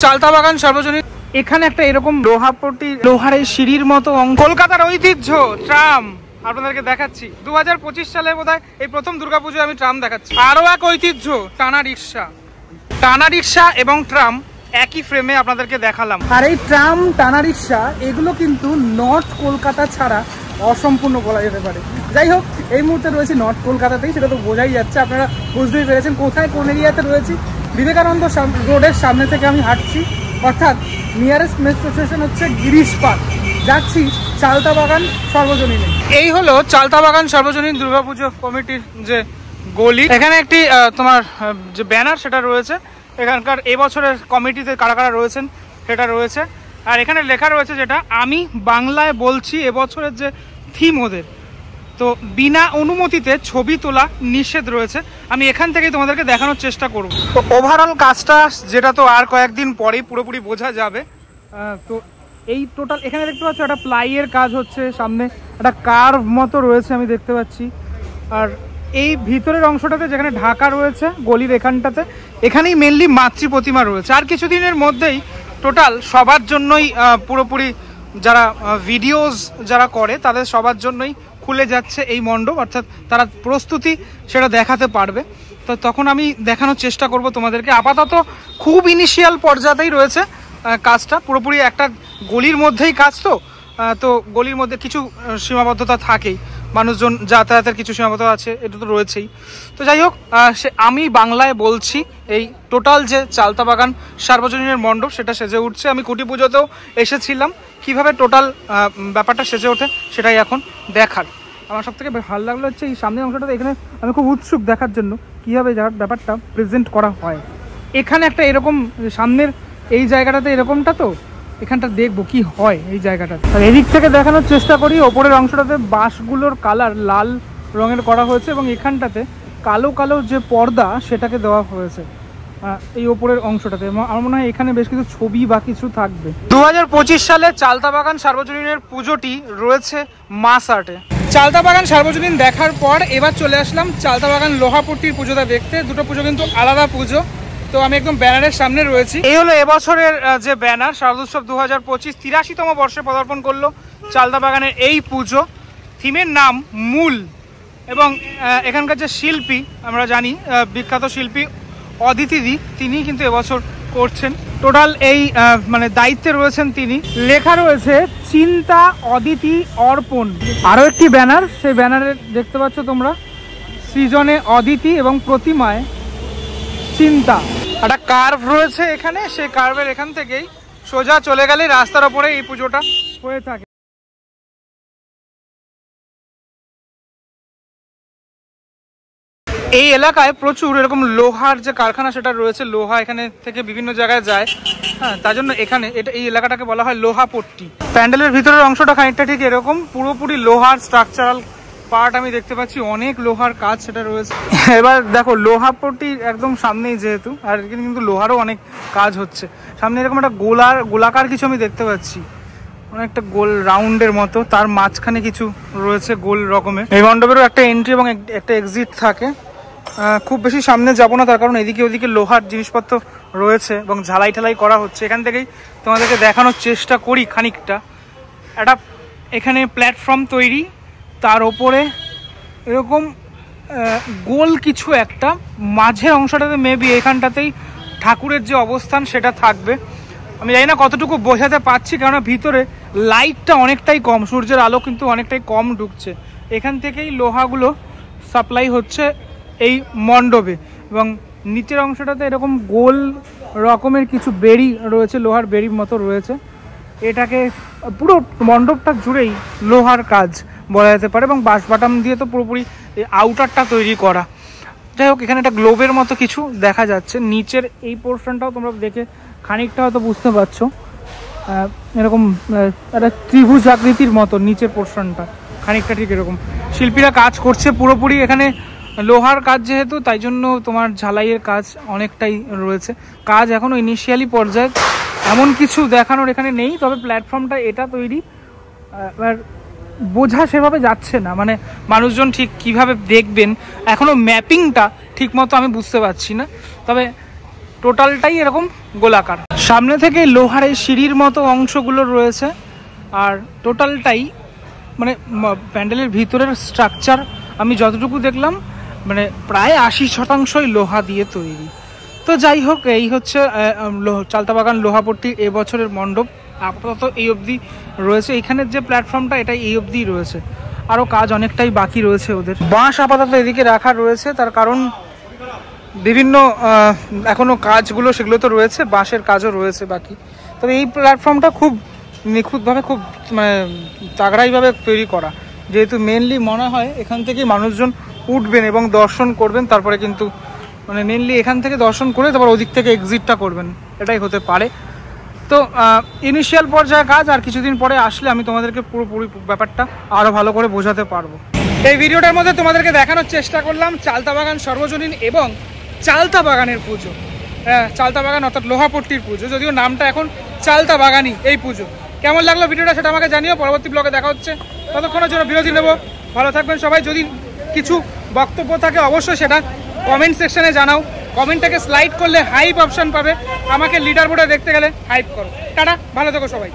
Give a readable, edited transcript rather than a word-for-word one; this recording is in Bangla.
চালতাবাগান সার্বজনীন। এখানে একটা এরকম লোহাপট্টি লোহার এই সিঁড়ির মতো কলকাতার ঐতিহ্য ট্রাম আপনাদেরকে দেখাচ্ছি। 2025 সালে বোধহয় এই প্রথম দুর্গাপুজোয় আমি ট্রাম দেখাচ্ছি। আরো এক ঐতিহ্য টানা রিক্সা এবং ট্রাম একই ফ্রেমে আপনাদেরকে দেখালাম। আর এই ট্রাম টানা রিক্সা এগুলো কিন্তু নর্থ কলকাতা ছাড়া অসম্পূর্ণ বলা যেতে পারে। যাই হোক, এই মুহূর্তে রয়েছে নর্থ কলকাতাতেই, সেটা তো বোঝাই যাচ্ছে, আপনারা বুঝতেই পেরেছেন কোথায় কোন এরিয়াতে রয়েছি। বিবেকানন্দ রোডের সামনে থেকে আমি হাঁটছি, অর্থাৎ নিয়ারেস্ট মেট্রো স্টেশন হচ্ছে গিরিশ পার্ক। যাচ্ছি চালতাবাগান সার্বজনীনে। এই হলো চালতাবাগান সার্বজনীন দুর্গাপুজো কমিটির যে গলি। এখানে একটি তোমার যে ব্যানার সেটা রয়েছে, এখানকার এবছরের কমিটিতে কারা কারা রয়েছেন সেটা রয়েছে। আর এখানে লেখা রয়েছে যেটা আমি বাংলায় বলছি, এবছরের যে থিম ওদের, তো বিনা অনুমতিতে ছবি তোলা নিষেধ রয়েছে। আমি এখান থেকেই তোমাদেরকে দেখানোর চেষ্টা করব। তো ওভারঅল কাজটা যেটা তো আর কয়েকদিন পরেই পুরোপুরি বোঝা যাবে। তো এই টোটাল এখানে দেখতে পাচ্ছ একটা প্লাইয়ের কাজ হচ্ছে, সামনে একটা কার্ভ মতো রয়েছে আমি দেখতে পাচ্ছি। আর এই ভিতরের অংশটাতে যেখানে ঢাকা রয়েছে গলির এখানটাতে, এখানেই মেনলি মাতৃ প্রতিমা রয়েছে। আর কিছুদিনের মধ্যেই টোটাল সবার জন্যই পুরোপুরি যারা ভিডিওস যারা করে তাদের সবার জন্যই খুলে যাচ্ছে এই মণ্ডপ, অর্থাৎ তারা প্রস্তুতি সেটা দেখাতে পারবে। তো তখন আমি দেখানোর চেষ্টা করব তোমাদেরকে। আপাতত খুব ইনিশিয়াল পর্যায়েই রয়েছে কাজটা, পুরোপুরি একটা গলির মধ্যেই কাজ। তো গলির মধ্যে কিছু সীমাবদ্ধতা থাকেই, মানুষজন যাতায়াতের কিছু সীমাবদ্ধতা আছে, এটা তো রয়েছেই। তো যাই হোক, আমি বাংলায় বলছি এই টোটাল যে চালতাবাগান সার্বজনীনের মণ্ডপ সেটা সেজে উঠছে। আমি কুটি পুজোতেও এসেছিলাম, কিভাবে টোটাল ব্যাপারটা সেজে ওঠে সেটাই এখন দেখার। আমার সব থেকে ভালো লাগলো হচ্ছে এই সামনের অংশটাতে, এখানে আমি খুব উৎসুক দেখার জন্য কীভাবে ব্যাপারটা প্রেজেন্ট করা হয়। এখানে একটা এরকম সামনের এই জায়গাটাতে এরকমটা, তো এখানটা দেখবো কি হয় এই জায়গাটাতে। আর এদিক থেকে দেখানোর চেষ্টা করি। ওপরের অংশটাতে বাঁশগুলোর কালার লাল রঙের করা হয়েছে এবং এখানটাতে কালো কালো যে পর্দা সেটাকে দেওয়া হয়েছে এই ওপরের অংশটাতে। আমার মনে হয় এখানে বেশ কিছু ছবি বা কিছু থাকবে। 2025 সালে চালতাবাগান সার্বজনীনের পুজোটি রয়েছে মাস আর্টে। চালতাবাগান সার্বজনীন দেখার পর এবার চলে আসলাম চালতাবাগান লোহাপট্টির পুজোটা দেখতে। দুটো পুজো কিন্তু আলাদা পুজো। তো আমি একদম ব্যানারের সামনে রয়েছি। এই হলো এবছরের যে ব্যানার, শারদোৎসব 2025, 83তম বর্ষে পদার্পণ করলো চালতাবাগানের এই পুজো। থিমের নাম মূল, এবং এখানকার যে শিল্পী আমরা জানি বিখ্যাত শিল্পী অদিতিদি, তিনি কিন্তু এবছর করছেন। টোটাল এই মানে দায়িত্বে রয়েছেন তিনি। লেখা রয়েছে চিন্তা অদিতি অর্পণ। আরও একটি ব্যানার, সেই ব্যানারে দেখতে পাচ্ছ তোমরা সৃজনে অদিতি এবং প্রতিমায় চিন্তা। একটা কার্ভ রয়েছে এখানে, সেই কার্ভের এখান থেকেই সোজা চলে গেলে রাস্তার ওপরে এই পুজোটা হয়ে থাকে। এই এলাকায় প্রচুর এরকম লোহার যে কারখানা সেটা রয়েছে, লোহা এখানে থেকে বিভিন্ন জায়গায় যায়। হ্যাঁ, তার জন্য এখানে এই এলাকাটাকে বলা হয় লোহাপট্টি। প্যান্ডেলের ভিতরের অংশটা খানিকটা ঠিক এরকম, পুরোপুরি লোহার স্ট্রাকচারাল পার্ট আমি দেখতে পাচ্ছি, অনেক লোহার কাজ সেটা রয়েছে। এবার দেখো লোহাপট্টি একদম সামনেই যেহেতু, আর এখানে কিন্তু লোহারও অনেক কাজ হচ্ছে। সামনে এরকম একটা গোলাকার কিছু আমি দেখতে পাচ্ছি, অনেকটা গোল রাউন্ডের মতো, তার মাঝখানে কিছু রয়েছে গোল রকমের। এই মণ্ডপেরও একটা এন্ট্রি এবং একটা এক্সিট থাকে। খুব বেশি সামনে যাব না, তার কারণ এদিকে ওদিকে লোহার জিনিসপত্র রয়েছে এবং ঝালাই ঠালাই করা হচ্ছে। এখান থেকেই তোমাদেরকে দেখানোর চেষ্টা করি খানিকটা। একটা এখানে প্ল্যাটফর্ম তৈরি, তার ওপরে এরকম গোল কিছু একটা, মাঝের অংশটাতে মেবি এখানটাতেই ঠাকুরের যে অবস্থান সেটা থাকবে। আমি জানি না কতটুকু বোঝাতে পারছি, কেননা ভিতরে লাইটটা অনেকটাই কম, সূর্যের আলো কিন্তু অনেকটাই কম ঢুকছে। এখান থেকেই লোহাগুলো সাপ্লাই হচ্ছে এই মণ্ডপে, এবং নিচের অংশটাতে এরকম গোল রকমের কিছু বেড়ি রয়েছে, লোহার বেড়ির মতো রয়েছে। এটাকে পুরো মণ্ডপটা জুড়েই লোহার কাজ বলা যেতে পারে, এবং বাঁশ বাটাম দিয়ে তো পুরোপুরি এই আউটারটা তৈরি করা। যাই হোক, এখানে একটা গ্লোবের মতো কিছু দেখা যাচ্ছে। নিচের এই পোর্শনটাও তোমরা দেখে খানিকটা হয়তো বুঝতে পারছো, এরকম একটা ত্রিভুজ আকৃতির মতো নিচের পোর্শনটা খানিকটা ঠিক এরকম। শিল্পীরা কাজ করছে পুরোপুরি এখানে লোহার কাজ যেহেতু, তাই জন্য তোমার ঝালাইয়ের কাজ অনেকটাই রয়েছে। কাজ এখনো ইনিশিয়ালি পর্যায়ে, এমন কিছু দেখানোর এখানে নেই। তবে প্ল্যাটফর্মটা এটা তৈরি, এবার বোঝা সেভাবে যাচ্ছে না, মানে মানুষজন ঠিক কিভাবে দেখবেন এখনো ম্যাপিংটা ঠিক মতো আমি বুঝতে পারছি না। তবে টোটালটাই এরকম গোলাকার। সামনে থেকে লোহার এই সিঁড়ির মতো অংশগুলো রয়েছে, আর টোটালটাই মানে প্যান্ডেলের ভিতরের স্ট্রাকচার আমি যতটুকু দেখলাম মানে প্রায় 80% লোহা দিয়ে তৈরি। তো যাই হোক, এই হচ্ছে চালতাবাগান লোহাপট্টি এবছরের মণ্ডপ। আপাতত এই অবধি রয়েছে, এইখানের যে প্ল্যাটফর্মটা এটা এই অবধি রয়েছে, আরও কাজ অনেকটাই বাকি রয়েছে ওদের। বাঁশ আপাতত এদিকে রাখা রয়েছে, তার কারণ বিভিন্ন এখনো কাজগুলো সেগুলো তো রয়েছে, বাঁশের কাজও রয়েছে বাকি। তবে এই প্ল্যাটফর্মটা খুব নিখুঁতভাবে, খুব মানে তাগড়াইভাবে তৈরি করা, যেহেতু মেনলি মনে হয় এখান থেকে মানুষজন উঠবেন এবং দর্শন করবেন, তারপরে কিন্তু মানে মেনলি এখান থেকে দর্শন করে তারপর ওদিক থেকে এক্সিটটা করবেন, এটাই হতে পারে। তো ইনিশিয়াল পর্যায়ে কাজ, আর কিছুদিন পরে আসলে আমি তোমাদেরকে পুরোপুরি ব্যাপারটা আরও ভালো করে বোঝাতে পারবো। এই ভিডিওটার মধ্যে তোমাদেরকে দেখানোর চেষ্টা করলাম চালতাবাগান সর্বজনীন এবং চালতাবাগানের পুজো। হ্যাঁ, চালতাবাগান অর্থাৎ লোহাপট্টির পুজো, যদিও নামটা এখন চালতাবাগানই এই পুজো। কেমন লাগলো ভিডিওটা সেটা আমাকে জানিও। পরবর্তী ব্লগে দেখা হচ্ছে, ততক্ষণের জন্য বিরতি নেব। ভালো থাকবেন সবাই। যদি কিছু বক্তব্য থাকে অবশ্যই সেটা কমেন্ট সেকশনে জানাও। কমেন্টটাকে স্লাইড করলে হাইপ অপশন পাবে, আমাকে লিডার বোর্ডে দেখতে গেলে হাইপ করো। টাটা, ভালো থেকো সবাই।